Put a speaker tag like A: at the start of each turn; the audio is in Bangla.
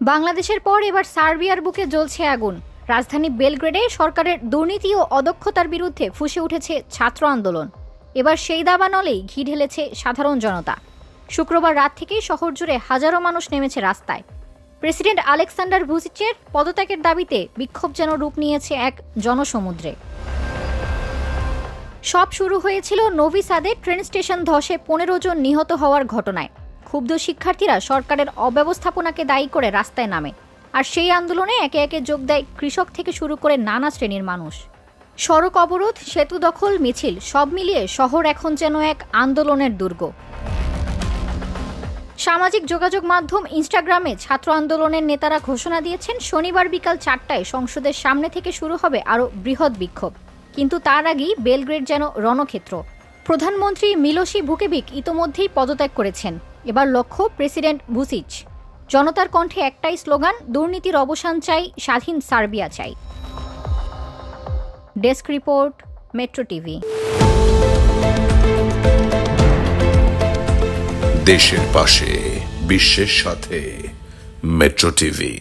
A: বাংলাদেশের পর এবার সার্বিয়ার বুকে জ্বলছে আগুন। রাজধানী বেলগ্রেডে সরকারের দুর্নীতি ও অদক্ষতার বিরুদ্ধে ফুঁসে উঠেছে ছাত্র আন্দোলন। এবার সেই দাবানলেই ঘি ঢেলেছে সাধারণ জনতা। শুক্রবার রাত থেকেই শহর জুড়ে হাজারো মানুষ নেমেছে রাস্তায়। প্রেসিডেন্ট আলেকসান্ডার ভুচিচের পদত্যাগের দাবিতে বিক্ষোভ যেন রূপ নিয়েছে এক জনসমুদ্রে। সব শুরু হয়েছিল নোভি সাদে ট্রেন স্টেশন ধসে 15 জন নিহত হওয়ার ঘটনায়। ক্ষুব্ধ শিক্ষার্থীরা সরকারের অব্যবস্থাপনাকে দায়ী করে রাস্তায় নামে, আর সেই আন্দোলনে একে একে যোগ দেয় কৃষক থেকে শুরু করে নানা শ্রেণীর মানুষ। সড়ক অবরোধ, সেতু দখল, মিছিল সব মিলিয়ে শহর এখন যেন এক আন্দোলনের দুর্গ। সামাজিক যোগাযোগ মাধ্যম ইনস্টাগ্রামে ছাত্র আন্দোলনের নেতারা ঘোষণা দিয়েছেন শনিবার বিকাল 4টায় সংসদের সামনে থেকে শুরু হবে আরও বৃহৎ বিক্ষোভ। কিন্তু তার আগেই বেলগ্রেড যেন রণক্ষেত্র। প্রধানমন্ত্রী মিলোসি ভুকেভিক ইতোমধ্যেই পদত্যাগ করেছেন। এবার লক্ষ্য প্রেসিডেন্ট ভুচিচ। জনতার কণ্ঠে একটাই স্লোগান, দুর্নীতির অবসান চাই, স্বাধীন সার্বিয়া চাই। Desk report, metro TV.
B: দেশের পাশে, বিশ্বের সাথে, মেট্রো টিভি।